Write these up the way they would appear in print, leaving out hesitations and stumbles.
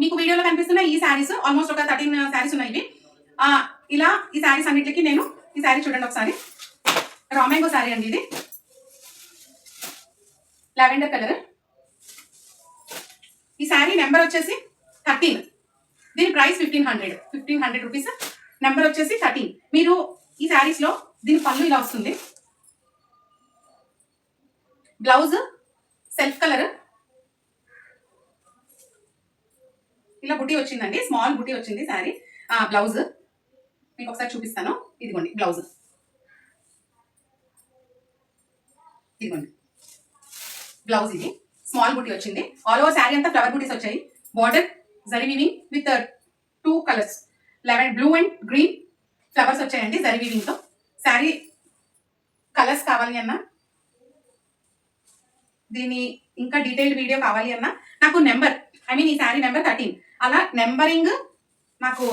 మీకు వీడియోలో కనిపిస్తున్న ఈ శారీస్ ఆల్మోస్ట్ ఒక 13 శారీస్ ఉన్నాయి ఇవి. ఇలా ఈ శారీస్ అన్నిటికి నేను ఈ శారీ చూడండి ఒకసారి. రా మ్యాంగో శారీ అండి ఇది. Lavender colour. ఈ శారీ నెంబర్ వచ్చేసి 13. దీని ప్రైస్ 1500 రూపీస్. నెంబర్ వచ్చేసి 13. మీరు ఈ శారీస్ లో దీని పళ్ళు ఇలా వస్తుంది. బ్లౌజ్ సెల్ఫ్ కలర్ ఇలా బుటీ వచ్చిందండి. స్మాల్ బుటీ వచ్చింది శారీ. బ్లౌజ్ మీకు ఒకసారి చూపిస్తాను. ఇదిగోండి బ్లౌజ్. ఇదిగోండి బ్లౌజ్. ఇది స్మాల్ బుటీ వచ్చింది. ఆల్ ఓవర్ శారీ అంతా ఫ్లవర్ బుటీస్ వచ్చాయి. Border zari weaving with 2 colours, blue and green flowers వచ్చాయండి జరీ వీవింగ్ తో. శారీ కలర్స్ కావాలి అన్నా, దీని ఇంకా డీటెయిల్డ్ వీడియో కావాలి అన్నా నాకు నెంబర్, ఈ శారీ నెంబర్ 13 అలా నెంబరింగ్ నాకు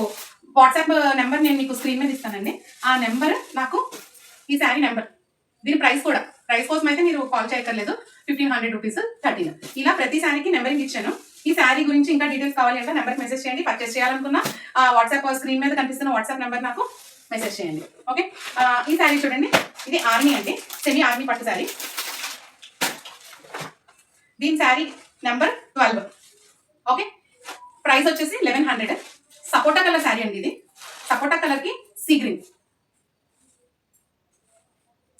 వాట్సాప్ నెంబర్ నేను మీకు స్క్రీన్ మీద ఇస్తానండి. ఆ నెంబర్ నాకు ఈ శారీ నెంబర్. దీని ప్రైస్ కూడా, ప్రైస్ కోసం అయితే మీరు కాల్ చేయక్కర్లేదు. 1500 రూపీస్ 13. ఇలా ప్రతి శారీకి నెంబరింగ్ ఇచ్చాను. ఈ శారీ గురించి ఇంకా డీటెయిల్స్ కావాలి అంటే నెంబర్కి మెసేజ్ చేయండి. పర్చేస్ చేయాలనుకున్న వాట్సాప్ స్క్రీన్ మీద కనిపిస్తున్న వాట్సాప్ నెంబర్ నాకు మెసేజ్ చేయండి. ఓకే. ఈ శారీ చూడండి. ఇది ఆర్మీ అండి, సెమీ ఆర్మీ పట్టు శారీ. దీని శారీ నెంబర్ 12. ఓకే. ప్రైస్ వచ్చేసి 1100. సపోటా కలర్ శారీ అండి ఇది. సపోటా కలర్ కి సీ గ్రీన్,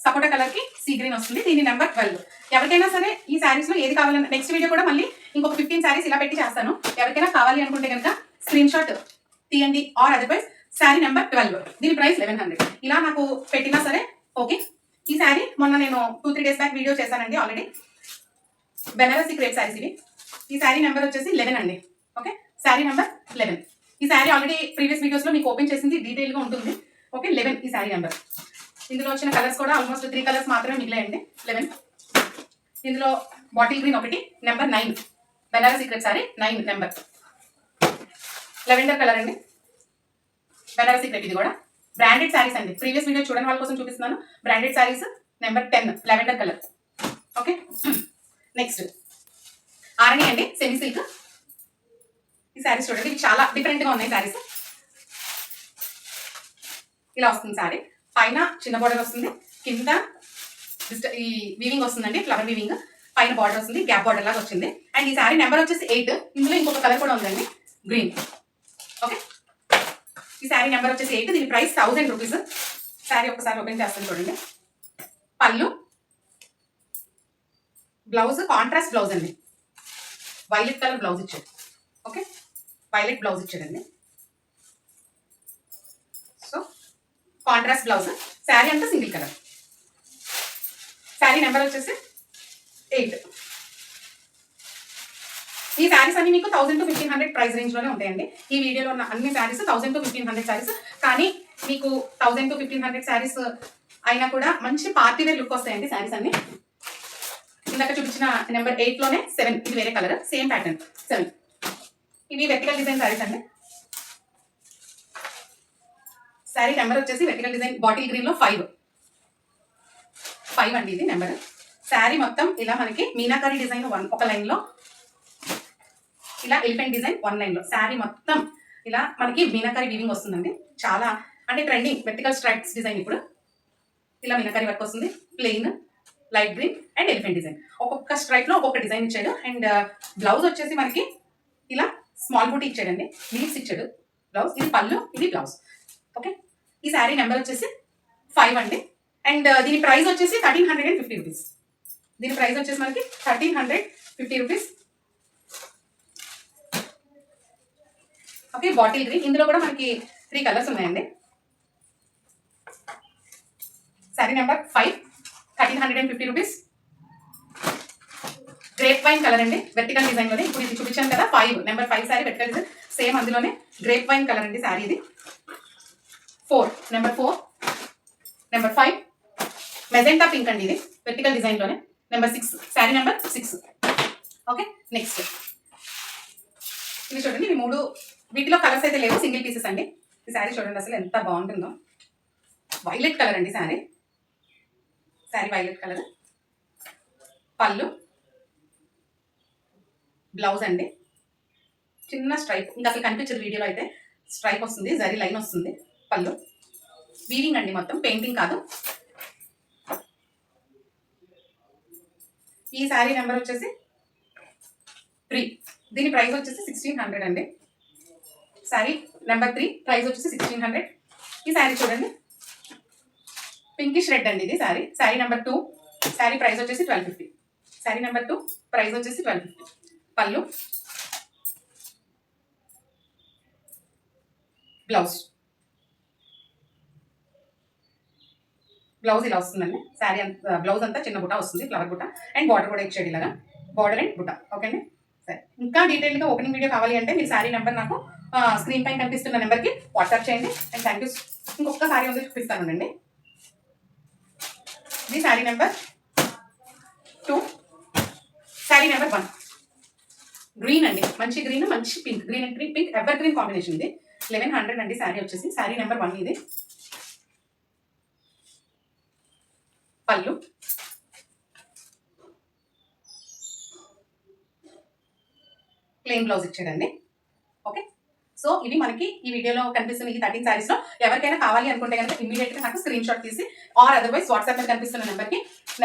సపోటా కలర్ కి సీ గ్రీన్ వస్తుంది. దీని నెంబర్ 12. ఎవరికైనా సరే ఈ శారీస్ లో ఏది కావాలన్నా నెక్స్ట్ వీడియో కూడా మళ్ళీ ఇంకొక 15 శారీస్ ఇలా పెట్టి చేస్తాను. ఎవరికైనా కావాలి అనుకుంటే కనుక స్క్రీన్ షాట్ తీయండి. Or otherwise sari number 12. దీని ప్రైస్ 1100. ఇలా నాకు పెట్టినా సరే ఓకే. ఈ శారీ మొన్న నేను 2-3 డేస్ బ్యాక్ వీడియో చేశానండి ఆల్రెడీ. బెనారసి క్రేప్ శారీస్ ఇవి. ఈ శారీ నెంబర్ వచ్చేసి 11 అండి. ఓకే. శారీ నెంబర్ 11. ఈ శారీ ఆల్రెడీ ప్రీవియస్ వీడియోస్ లో మీకు ఓపెన్ చేసింది, డీటెయిల్ గా ఉంటుంది. ఓకే. 11 ఈ శారీ నెంబర్. ఇందులో వచ్చిన కలర్స్ కూడా ఆల్మోస్ట్ 3 కలర్స్ మాత్రమే మిగిలాయండి. 11. ఇందులో బాటిల్ గ్రీన్ ఒకటి, number 9. Banarasi crepe sari 9 number. Lavender colour అండి, బెనారసి క్రేప్. ఇది కూడా బ్రాండెడ్ శారీస్ అండి. ప్రీవియస్ వీడియో చూడని వాళ్ళ కోసం చూపిస్తున్నాను. Branded sarees number 10 lavender colour. Okay. Next Arani అండి, సెమీ సిల్క్. ఈ శారీస్ చూడండి, ఇవి చాలా డిఫరెంట్ గా ఉన్నాయి శారీస్. ఇలా వస్తుంది శారీ. పైన చిన్న బార్డర్ వస్తుంది, కింద ఈ వీవింగ్ వస్తుందండి, ఫ్లవర్ వీవింగ్. పైన బార్డర్ వస్తుంది, గ్యాప్ బార్డర్ లాగా వచ్చింది. అండ్ ఈ శారీ నెంబర్ వచ్చేసి 8. ఇందులో ఇంకొక కలర్ కూడా ఉందండి, గ్రీన్. ఓకే. ఈ శారీ నెంబర్ వచ్చేసి 8. దీని ప్రైస్ 1000 రూపీస్. శారీ ఒకసారి ఓపెన్ చేస్తాను చూడండి. పళ్ళు, బ్లౌజ్ కాంట్రాస్ట్ బ్లౌజ్ అండి, వైలెట్ కలర్ బ్లౌజ్ ఇచ్చాడు. ఓకే. వైలెట్ బ్లౌజ్ ఇచ్చాడండి. So contrast blouse. శారీ అంతా సింగిల్ కలర్. శారీ నెంబర్ వచ్చేసి 8. ఈ శారీస్ అన్ని మీకు 1000 to 1500 ప్రైస్ రేంజ్ లోనే ఉంటాయండి. ఈ వీడియోలో ఉన్న అన్ని శారీస్ 1000 to 1500 శారీస్. కానీ మీకు 1000 to 1500 శారీస్ అయినా కూడా మంచి పార్టీ వేర్ లుక్ వస్తాయండి శారీస్ అన్ని. ఇందాక చూపించిన నెంబర్ 8 లోనే 7. ఇది వేరే కలర్, సేమ్ ప్యాటర్న్ 7. ఇవి వెర్టికల్ డిజైన్ శారీస్ అండి. శారీ నెంబర్ వచ్చేసి వెర్టికల్ డిజైన్ బాటిల్ గ్రీన్ లో 5 అండి ఇది నెంబర్. శారీ మొత్తం ఇలా మనకి మీనాకరీ డిజైన్ ఒక లైన్ లో, ఇలా ఎలిఫెంట్ డిజైన్ 1 లైన్ లో. శారీ మొత్తం ఇలా మనకి మీనాకరీ వీవింగ్ వస్తుందండి. చాలా అంటే ట్రెండింగ్ వెర్టికల్ స్ట్రైప్స్ డిజైన్. ఇప్పుడు ఇలా మీనాకరీ వర్క్ వస్తుంది. Plain, light green and elephant design. ఒక్కొక్క స్ట్రైప్ లో ఒక్కొక్క డిజైన్ ఇచ్చాడు. అండ్ బ్లౌజ్ వచ్చేసి మనకి ఇలా స్మాల్ బూటీ ఇచ్చాడండి, లీవ్స్ ఇచ్చాడు బ్లౌజ్. ఇది పళ్ళు, ఇది బ్లౌజ్. ఓకే. ఈ శారీ నెంబర్ వచ్చేసి 5 అండి. అండ్ దీని ప్రైస్ వచ్చేసి 1350 రూపీస్. దీని ప్రైస్ వచ్చేసి మనకి 1350 రూపీస్. ఓకే. Bottle green. ఇందులో కూడా మనకి 3 కలర్స్ ఉన్నాయండి. Sari number 5, 1350 rupees. Grape wine colour అండి, వెర్టికల్ డిజైన్ లోనే. ఇప్పుడు ఇది చూపించాను కదా 5 number 5 sari vertical design, same అందులోనే గ్రేప్ వైన్ కలర్ అండి శారీ. ఇది 4 నెంబర్ 4, నెంబర్ 5 మెజెంటా పింక్ అండి. ఇది వెర్టికల్ డిజైన్ లోనే number 6, sari number 6. Okay. Next ఇవి చూడండి. ఇవి 3. వీటిలో కలర్స్ అయితే లేవు, సింగిల్ పీసెస్ అండి. ఈ శారీ చూడండి అసలు ఎంత బాగుంటుందో. వైలెట్ కలర్ అండి శారీ. Sari violet colour. పళ్ళు, బ్లౌజ్ అండి. చిన్న స్ట్రైప్, ఇంకా అసలు కనిపించదు వీడియోలో అయితే. స్ట్రైప్ వస్తుంది, జరీ లైన్ వస్తుంది. పళ్ళు వీవింగ్ అండి, మొత్తం పెయింటింగ్ కాదు. ఈ శారీ నెంబర్ వచ్చేసి 3. దీని ప్రైస్ వచ్చేసి 1600 అండి. శారీ నెంబర్ 3 ప్రైస్ వచ్చేసి 1600. ఈ శారీ చూడండి, పింకిష్ రెడ్ అండి ఇది శారీ. శారీ నెంబర్ 2 శారీ ప్రైస్ వచ్చేసి 1250. శారీ నెంబర్ 2 ప్రైస్ వచ్చేసి 1250. పళ్ళు బ్లౌజ్ ఇలా వస్తుందండి. శారీ బ్లౌజ్ అంతా చిన్న బుట్ట వస్తుంది, ఫ్లవర్ బుట్ట, అండ్ బార్డర్ కూడా ఇచ్చేది ఇలాగా, బార్డర్ అండ్ బుట్ట. ఓకే అండి. సరే, ఇంకా డీటెయిల్గా ఓపెనింగ్ వీడియో కావాలి అంటే మీరు శారీ నెంబర్ నాకు స్క్రీన్ పైన కనిపిస్తున్న నెంబర్కి వాట్సాప్ చేయండి. And thank you. ఇంకొక శారీ ఉంది చూపిస్తానండి. ఇది sari number 2. Sari number 1 green అండి, మంచి గ్రీన్, మంచి pink. Green and pink ever green combination ఇది. 1100 అండి శారీ వచ్చేసి. శారీ నెంబర్ 1 ఇది. పళ్ళు ప్లెయిన్ బ్లౌజ్ ఇచ్చాడండి. ఓకే, సో ఇవి మనకి ఈ వీడియోలో కనిపిస్తున్న ఈ 13 శారీస్ లో ఎవరికైనా కావాలి అనుకుంటే కనుక ఇమీడియట్ గా నాకు స్క్రీన్ షాట్ తీసి ఆర్ అదర్వైజ్ వాట్సాప్ మీద కనిపిస్తున్న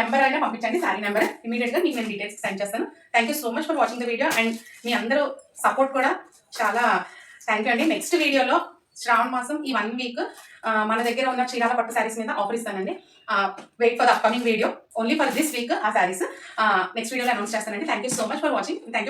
నెంబర్ అయినా పంపించండి. శారీ నెంబర్ ఇమీడియట్ గా మీకు నేను డీటెయిల్స్ సెండ్ చేస్తాను. Thank you so much for watching the video. And మీ అందరూ సపోర్ట్ కూడా చాలా థ్యాంక్ యూ అండి. నెక్స్ట్ వీడియోలో శ్రావణ మాసం ఈ 1 వీక్ మన దగ్గర ఉన్న చీరాల పట్టు శారీస్ మీద ఆఫర్ ఇస్తానండి. Wait for the upcoming video only for this week. ఆ శారీస్ నెక్స్ట్ వీడియోలో అనౌన్స్ చేస్తానండి. Thank you so much for watching. Thank you.